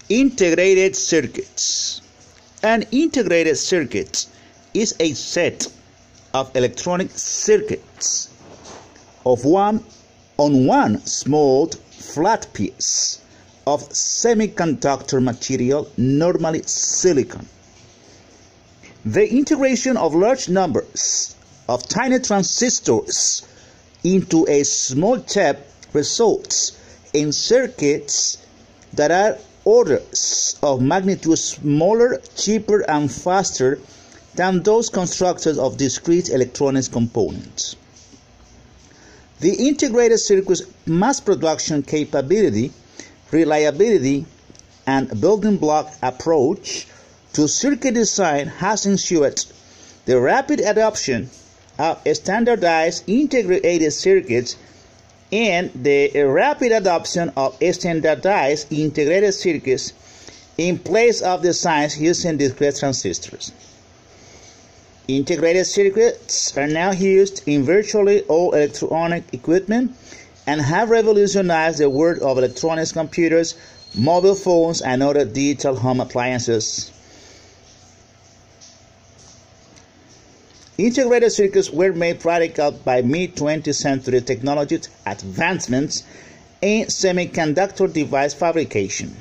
Integrated circuits. An integrated circuit is a set of electronic circuits on one small flat piece of semiconductor material, normally silicon. The integration of large numbers of tiny transistors into a small chip results in circuits that are orders of magnitude smaller, cheaper, and faster than those constructed of discrete electronics components. The integrated circuit's mass production capability, reliability, and building block approach to circuit design has ensured the rapid adoption of standardized integrated circuits and the rapid adoption of standardized integrated circuits in place of designs using discrete transistors. Integrated circuits are now used in virtually all electronic equipment and have revolutionized the world of electronics, computers, mobile phones, and other digital home appliances. Integrated circuits were made practical by mid-20th century technology advancements in semiconductor device fabrication.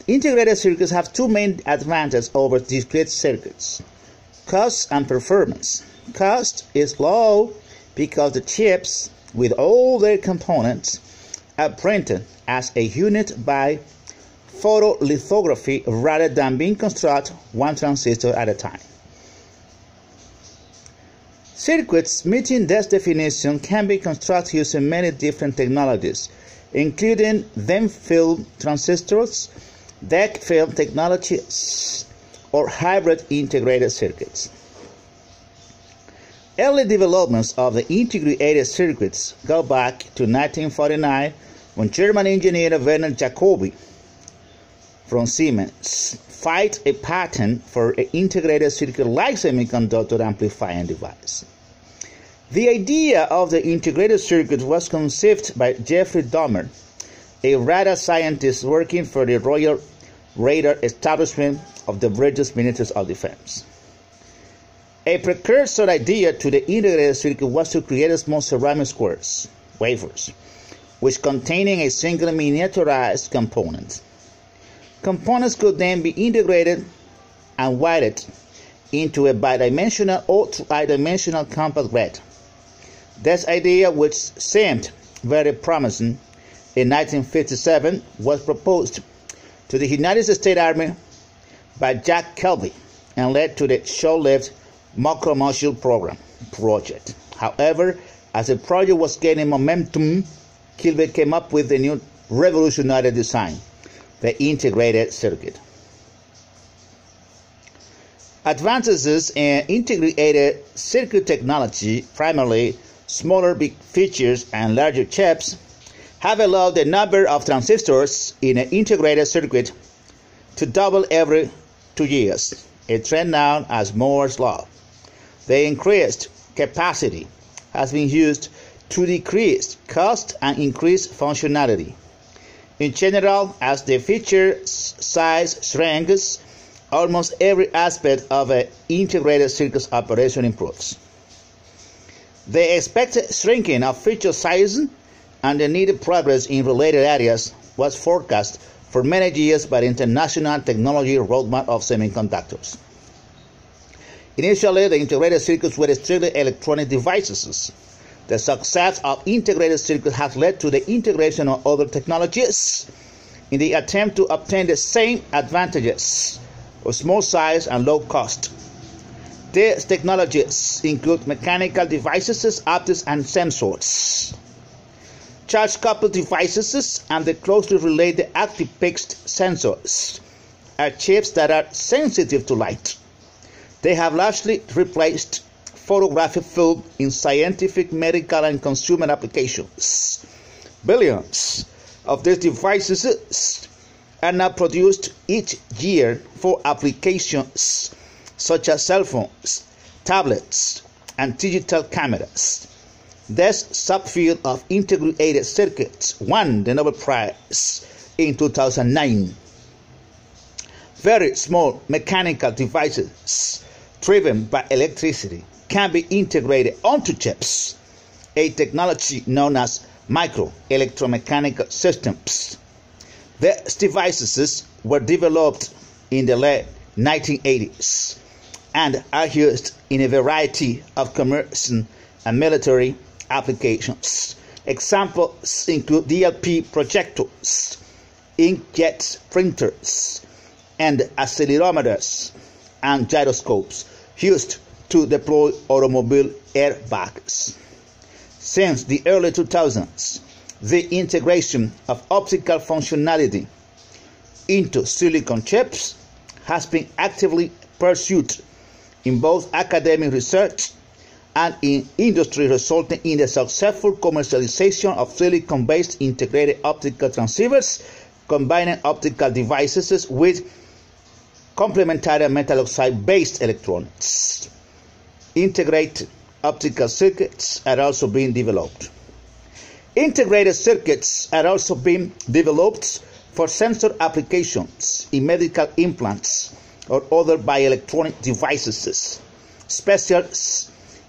Integrated circuits have two main advantages over discrete circuits: cost and performance. Cost is low because the chips, with all their components, are printed as a unit by photolithography rather than being constructed one transistor at a time. Circuits meeting this definition can be constructed using many different technologies, including thin-film transistors, deck-film technologies, or hybrid integrated circuits. Early developments of the integrated circuits go back to 1949 when German engineer Werner Jacobi from Siemens filed a patent for an integrated circuit-like semiconductor amplifying device. The idea of the integrated circuit was conceived by Jeffrey Dahmer, a radar scientist working for the Royal Radar Establishment of the British Ministry of Defense. A precursor idea to the integrated circuit was to create small ceramic squares, wafers, which containing a single miniaturized component. Components could then be integrated and wired into a bidimensional or tridimensional compact grid. This idea, which seemed very promising in 1957, was proposed to the United States Army by Jack Kilby and led to the short-lived Macro-Module project. However, as the project was gaining momentum, Kilby came up with a new revolutionary design: the integrated circuit. Advances in integrated circuit technology, primarily smaller big features and larger chips, have allowed the number of transistors in an integrated circuit to double every 2 years, a trend known as Moore's Law. The increased capacity has been used to decrease cost and increase functionality. In general, as the feature size shrinks, almost every aspect of an integrated circuit's operation improves. The expected shrinking of feature size and the needed progress in related areas was forecast for many years by the International Technology Roadmap of Semiconductors. Initially, the integrated circuits were strictly electronic devices. The success of integrated circuits has led to the integration of other technologies in the attempt to obtain the same advantages of small size and low cost. These technologies include mechanical devices, optics, and sensors, charge-coupled devices, and the closely related active-pitch sensors are chips that are sensitive to light. They have largely replaced photographic film in scientific, medical, and consumer applications. Billions of these devices are now produced each year for applications such as cell phones, tablets, and digital cameras. This subfield of integrated circuits won the Nobel Prize in 2009. Very small mechanical devices driven by electricity can be integrated onto chips, a technology known as micro-electromechanical systems. These devices were developed in the late 1980s and are used in a variety of commercial and military applications. Examples include DLP projectors, inkjet printers, and accelerometers and gyroscopes used to deploy automobile airbags. Since the early 2000s, the integration of optical functionality into silicon chips has been actively pursued in both academic research and in industry, resulting in the successful commercialization of silicon-based integrated optical transceivers, combining optical devices with complementary metal oxide-based electronics. Integrated optical circuits are also being developed. Integrated circuits are also being developed for sensor applications in medical implants or other bioelectronic devices. Special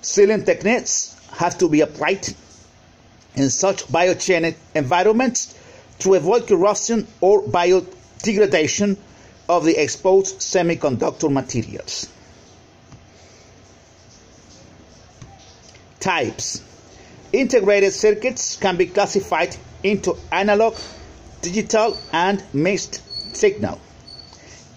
sealing techniques have to be applied in such biogenic environments to avoid corrosion or biodegradation of the exposed semiconductor materials. Types. Integrated circuits can be classified into analog, digital, and mixed signal.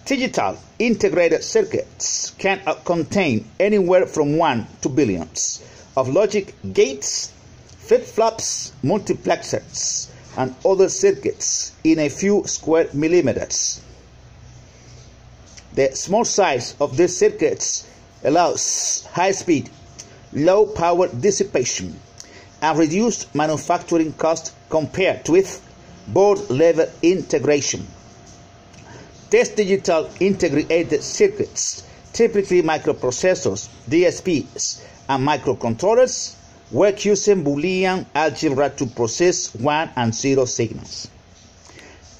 Digital integrated circuits can contain anywhere from 1 to billions of logic gates, flip-flops, multiplexers, and other circuits in a few square millimeters. The small size of these circuits allows high speed, low power dissipation, and reduced manufacturing cost compared with board-level integration. These digital integrated circuits, typically microprocessors, DSPs, and microcontrollers, work using Boolean algebra to process 1 and 0 signals.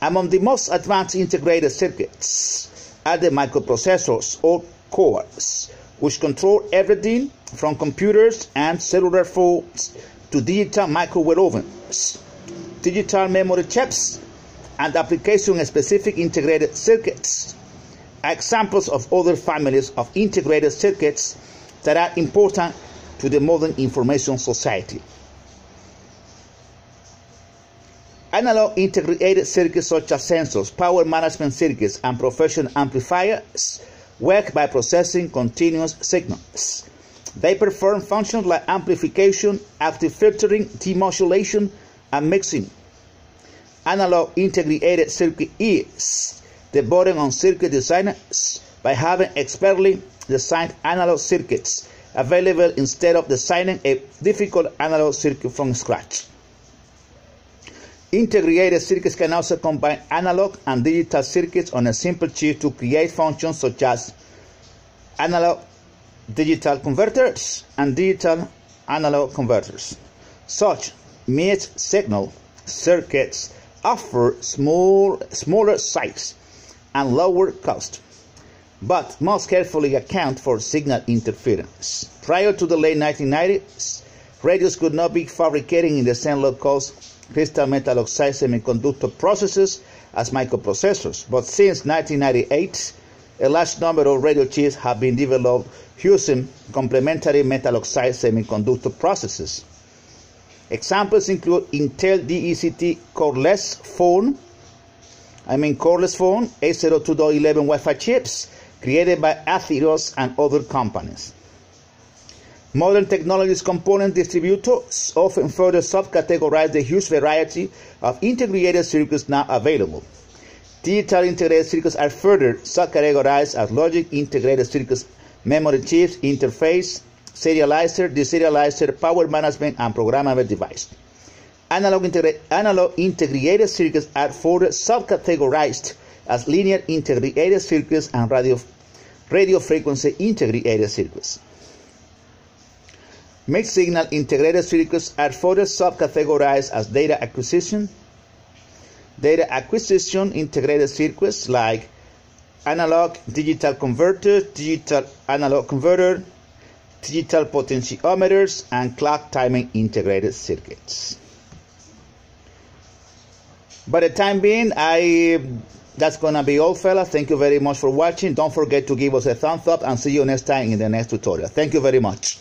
Among the most advanced integrated circuits are the microprocessors or cores, which control everything from computers and cellular phones to digital microwave ovens, digital memory chips, and application-specific integrated circuits are examples of other families of integrated circuits that are important to the modern information society. Analog integrated circuits such as sensors, power management circuits, and professional amplifiers work by processing continuous signals. They perform functions like amplification, active filtering, demodulation, and mixing. Analog integrated circuit is the burden on circuit designers by having expertly designed analog circuits available instead of designing a difficult analog circuit from scratch. Integrated circuits can also combine analog and digital circuits on a simple chip to create functions such as analog digital converters and digital analog converters. Such mixed signal circuits offer smaller size and lower cost, but must carefully account for signal interference. Prior to the late 1990s, radios could not be fabricated in the same low-cost crystal metal oxide semiconductor processes as microprocessors, but since 1998, a large number of radio chips have been developed using complementary metal oxide semiconductor processes. Examples include Intel DECT coreless phone, 802.11 Wi-Fi chips created by Atheros and other companies. Modern technologies component distributors often further subcategorize the huge variety of integrated circuits now available. Digital integrated circuits are further subcategorized as logic integrated circuits, memory chips, interface, serializer, deserializer, power management, and programmable device. Analog integrated circuits are further subcategorized as linear integrated circuits and radio frequency integrated circuits. Mixed signal integrated circuits are further subcategorized as data acquisition, data acquisition integrated circuits like analog digital converter, digital analog converter, digital potentiometers, and clock timing integrated circuits. By the time being, that's gonna be all, fella. Thank you very much for watching. Don't forget to give us a thumbs up, and see you next time in the next tutorial. Thank you very much.